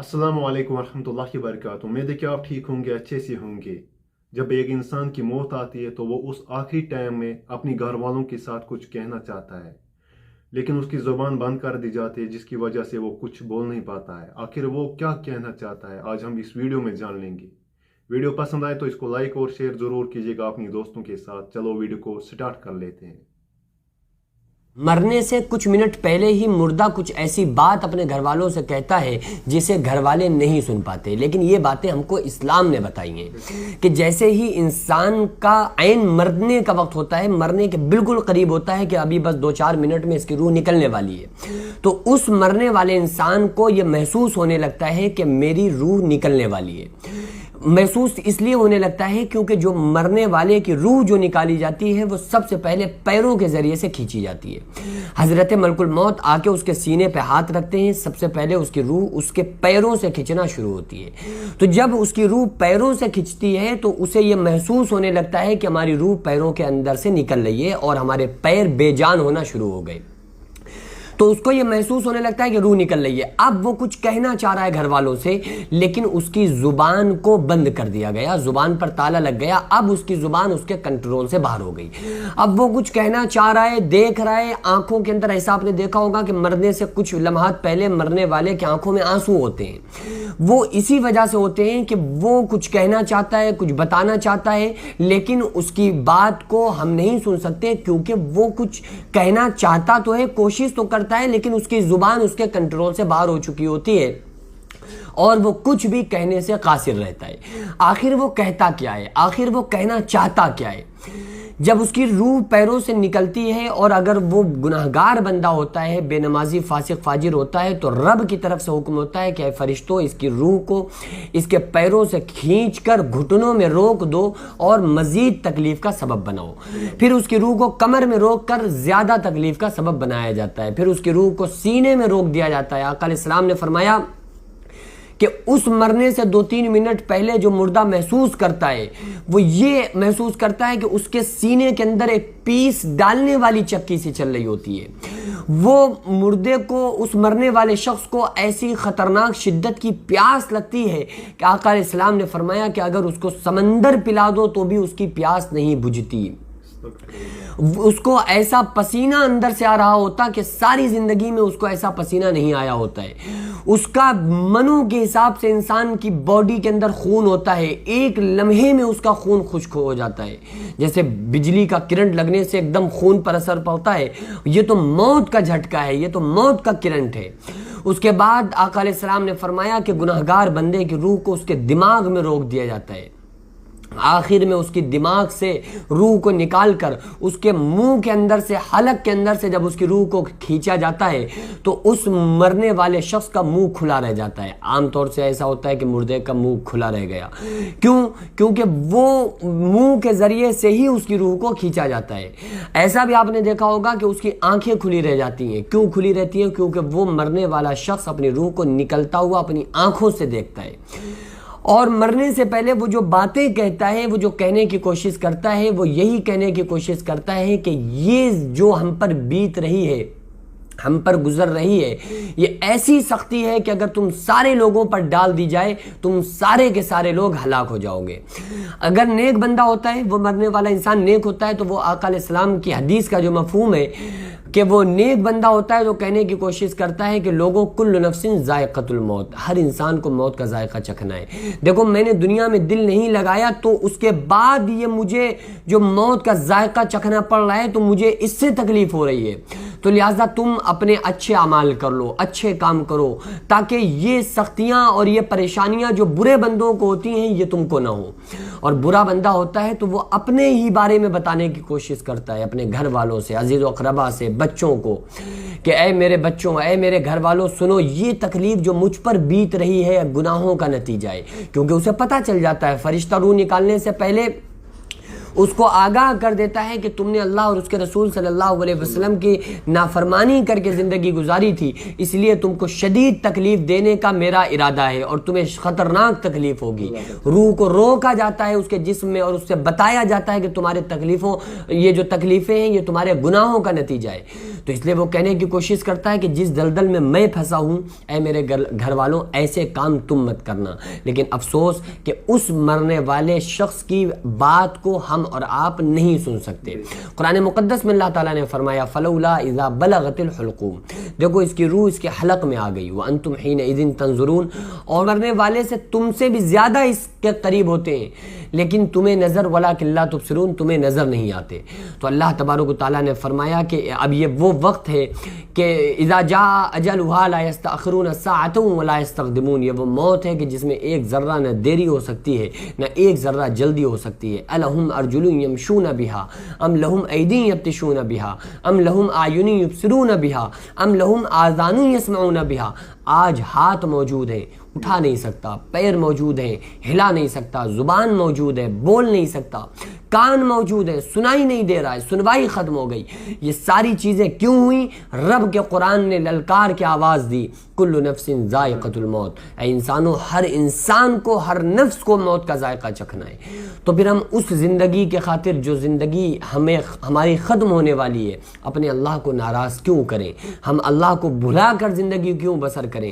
अस्सलामु अलैकुम वरहमतुल्लाहि वबरकातुहू। उम्मीद है कि आप ठीक होंगे, अच्छे से होंगे। जब एक इंसान की मौत आती है तो वो उस आखिरी टाइम में अपनी घर वालों के साथ कुछ कहना चाहता है, लेकिन उसकी ज़ुबान बंद कर दी जाती है, जिसकी वजह से वो कुछ बोल नहीं पाता है। आखिर वो क्या कहना चाहता है, आज हम इस वीडियो में जान लेंगे। वीडियो पसंद आए तो इसको लाइक और शेयर ज़रूर कीजिएगा अपनी दोस्तों के साथ। चलो वीडियो को स्टार्ट कर लेते हैं। मरने से कुछ मिनट पहले ही मुर्दा कुछ ऐसी बात अपने घर वालों से कहता है जिसे घर वाले नहीं सुन पाते, लेकिन ये बातें हमको इस्लाम ने बताई हैं कि जैसे ही इंसान का ऐन मरने का वक्त होता है, मरने के बिल्कुल करीब होता है कि अभी बस 2-4 मिनट में इसकी रूह निकलने वाली है, तो उस मरने वाले इंसान को ये महसूस होने लगता है कि मेरी रूह निकलने वाली है। महसूस इसलिए होने लगता है क्योंकि जो मरने वाले की रूह जो निकाली जाती है वो सबसे पहले पैरों के जरिए से खींची जाती है। हजरत मलकुल मौत आके उसके सीने पे हाथ रखते हैं, सबसे पहले उसकी रूह उसके पैरों से खींचना शुरू होती है। तो जब उसकी रूह पैरों से खींचती है तो उसे ये महसूस होने लगता है कि हमारी रूह पैरों के अंदर से निकल रही है और हमारे पैर बेजान होना शुरू हो गए। तो उसको ये महसूस होने लगता है कि रूह निकल रही है। अब वो कुछ कहना चाह रहा है घर वालों से, लेकिन उसकी जुबान को बंद कर दिया गया, जुबान पर ताला लग गया। अब उसकी जुबान उसके कंट्रोल से बाहर हो गई। अब वो कुछ कहना चाह रहा है, देख रहा है, आंखों के अंदर, ऐसा आपने देखा होगा कि मरने से कुछ लम्हात पहले मरने वाले की आंखों में आंसू होते हैं। वो इसी वजह से होते हैं कि वो कुछ कहना चाहता है, कुछ बताना चाहता है, लेकिन उसकी बात को हम नहीं सुन सकते क्योंकि वो कुछ कहना चाहता तो है, कोशिश तो करता है, लेकिन उसकी जुबान उसके कंट्रोल से बाहर हो चुकी होती है और वो कुछ भी कहने से कासिर रहता है। आखिर वो कहता क्या है, आखिर वो कहना चाहता क्या है? जब उसकी रूह पैरों से निकलती है और अगर वो गुनाहगार बंदा होता है, बेनमाजी फासिक फाजिर होता है, तो रब की तरफ से हुक्म होता है कि ऐ फरिश्तों, इसकी रूह को इसके पैरों से खींचकर घुटनों में रोक दो और मजीद तकलीफ का सबब बनाओ। फिर उसकी रूह को कमर में रोक कर ज्यादा तकलीफ का सबब बनाया जाता है। फिर उसकी रूह को सीने में रोक दिया जाता है। आका अलैहिस्सलाम ने फरमाया कि उस मरने से 2-3 मिनट पहले जो मुर्दा महसूस करता है, वो ये महसूस करता है कि उसके सीने के अंदर एक पीस डालने वाली चक्की सी चल रही होती है। वो मुर्दे को, उस मरने वाले शख्स को ऐसी खतरनाक शिद्दत की प्यास लगती है कि आका अलैहिस्सलाम ने फरमाया कि अगर उसको समंदर पिला दो तो भी उसकी प्यास नहीं बुझती। उसको ऐसा पसीना अंदर से आ रहा होता कि सारी जिंदगी में उसको ऐसा पसीना नहीं आया होता है। उसका मनु के हिसाब से इंसान की बॉडी के अंदर खून होता है, एक लम्हे में उसका खून खुश्क हो जाता है, जैसे बिजली का करंट लगने से एकदम खून पर असर पड़ता है। ये तो मौत का झटका है, ये तो मौत का करंट है। उसके बाद आका अलैहिस्सलाम ने फरमाया कि गुनाहगार बंदे की रूह को उसके दिमाग में रोक दिया जाता है। आखिर में उसकी दिमाग से रूह को निकालकर उसके मुंह के अंदर से, हलक के अंदर से जब उसकी रूह को खींचा जाता है तो उस मरने वाले शख्स का मुंह खुला रह जाता है। आमतौर से ऐसा होता है कि मुर्दे का मुंह खुला रह गया। क्यों? क्योंकि वो मुंह के जरिए से ही उसकी रूह को खींचा जाता है। ऐसा भी आपने देखा होगा कि उसकी आंखें खुली रह जाती हैं। क्यों खुली रहती हैं? क्योंकि वो मरने वाला शख्स अपनी रूह को निकलता हुआ अपनी आंखों से देखता है और मरने से पहले वो जो बातें कहता है, वो जो कहने की कोशिश करता है, वो यही कहने की कोशिश करता है कि ये जो हम पर बीत रही है, हम पर गुजर रही है, ये ऐसी सख्ती है कि अगर तुम सारे लोगों पर डाल दी जाए, तुम सारे के सारे लोग हलाक हो जाओगे। अगर नेक बंदा होता है, वो मरने वाला इंसान नेक होता है, तो वो आका अलैहिस्सलाम की हदीस का जो मफहूम है कि वो नेक बंदा होता है, जो कहने की कोशिश करता है कि लोगों, कुल्लु नफ्सिन ज़ायक़तुल मौत, हर इंसान को मौत का जायका चखना है। देखो, मैंने दुनिया में दिल नहीं लगाया तो उसके बाद ये मुझे जो मौत का जायका चखना पड़ रहा है, तो मुझे इससे तकलीफ हो रही है। तो लिहाजा तुम अपने अच्छे अमाल कर लो, अच्छे काम करो, ताकि ये सख्तियां और ये परेशानियां जो बुरे बंदों को होती हैं ये तुमको ना हो। और बुरा बंदा होता है तो वो अपने ही बारे में बताने की कोशिश करता है, अपने घर वालों से, अजीज़ व अक़रबा से, बच्चों को, कि ऐ मेरे बच्चों, ऐ मेरे घर वालों, सुनो, ये तकलीफ जो मुझ पर बीत रही है गुनाहों का नतीजा है। क्योंकि उसे पता चल जाता है, फरिश्ता रूह निकालने से पहले اس کو آگاہ کر دیتا ہے کہ تم نے اللہ اور اس کے رسول صلی اللہ علیہ وسلم کی نافرمانی کر کے زندگی گزاری تھی، اس لیے تم کو شدید تکلیف دینے کا میرا ارادہ ہے اور تمہیں خطرناک تکلیف ہوگی۔ روح کو روکا جاتا ہے اس کے جسم میں اور اس سے بتایا جاتا ہے کہ تمہارے تکلیفوں، یہ جو تکلیفیں ہیں یہ تمہارے گناہوں کا نتیجہ ہے۔ تو اس لیے وہ کہنے کی کوشش کرتا ہے کہ جس دلدل میں میں پھنسا ہوں، اے میرے گھر والوں، ایسے کام تم مت کرنا۔ لیکن افسوس کہ اس مرنے والے شخص کی بات کو ہم اور آپ نہیں سن سکتے۔ قرآن مقدس میں اللہ تعالیٰ نے فرمایا فلولا اذا بلغت الحلقوم، دیکھو اس کی روح اس کے حلق میں آ گئی، وانتم حینئذ تنظرون، اور مرنے والے سے تم سے بھی زیادہ اس کے قریب ہوتے ہیں لیکن تمہیں نظر ولکن لا تبصرون، تمہیں نظر نہیں آتے۔ تو اللہ تبارک و تعالیٰ نے فرمایا کہ اب یہ وہ وقت ہے کہ اذا جاء اجلها لا يستأخرون ساعة ولا يستقدمون، یہ وہ موت ہے کہ جس میں ایک ذرہ نہ دیری ہو سکتی ہے نہ ایک ذرہ جلدی ہو سکتی ہے۔ الہم ارجل یمشون بها ام لہم ایدی یبطشون بها ام لہم اعین یبصرون بها ام لہم آذان یسمعون بها، آج ہاتھ موجود ہیں، اٹھا نہیں سکتا، پیر موجود ہیں، ہلا نہیں سکتا، زبان موجود ہے، بول نہیں سکتا، کان موجود ہے، سنائی نہیں دے رہا ہے، سنوائی ختم ہو گئی۔ یہ ساری چیزیں کیوں ہوئیں؟ رب کے قرآن نے للکار کے آواز دی، کل نفس ذائقۃ الموت، اے انسانوں، ہر انسان کو، ہر نفس کو موت کا ذائقہ چکھنا ہے۔ تو پھر ہم اس زندگی کے خاطر جو زندگی ہماری ختم ہونے والی ہے، اپنے اللہ کو ناراض کیوں کریں؟ ہم اللہ کو بھلا کر زندگی کیوں بسر کریں؟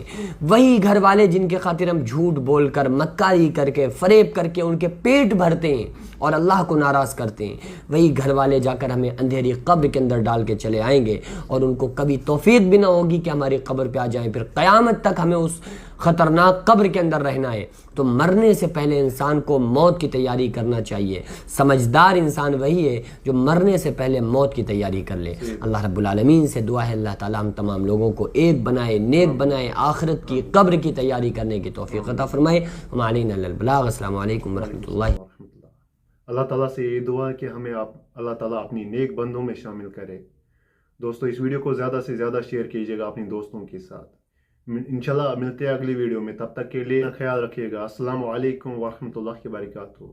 وہی گھر والے جن کے خاطر ہم جھوٹ بول کر، مکاری کر کے، فریب کر کے ان کے پیٹ بھرتے ہیں اور اللہ کو ناراض کرتے ہیں، وہی گھر والے جا کر ہمیں اندھیری قبر کے اندر ڈال کے چلے آئیں گے اور ان کو کبھی توفیق بھی نہ ہوگی کہ ہماری قبر پہ آ جائیں، پھر قیامت تک ہمیں اس خطرناک قبر کے اندر رہنا ہے۔ تو مرنے سے پہلے انسان کو موت کی تیاری کرنا چاہیے۔ سمجھدار انسان وہی ہے جو مرنے سے پہلے موت کی تیاری کر لے۔ اللہ رب العالمین سے دعا ہے اللہ تعالیٰ ہم تمام لوگوں کو ایک بنائے، نیک بنائے، آخرت کی قبر کی تیاری کرنے کی توفیق عطا فرمائے۔ وما علینا الا البلاغ۔ السلام علیکم ورحمۃ اللہ۔ اللہ تعالیٰ سے یہ دعا ہے کہ ہمیں اللہ تعالیٰ اپنی نیک بندوں میں شامل کرے۔ دوستو اس ویڈیو کو زیادہ سے زیادہ شیئر کیجیے گا اپنے دوستوں کے ساتھ۔ انشاءاللہ ملتے ہیں اگلی ویڈیو میں، تب تک کے لیے خیال رکھیے گا۔ السلام علیکم ورحمۃ اللہ وبرکاتہ۔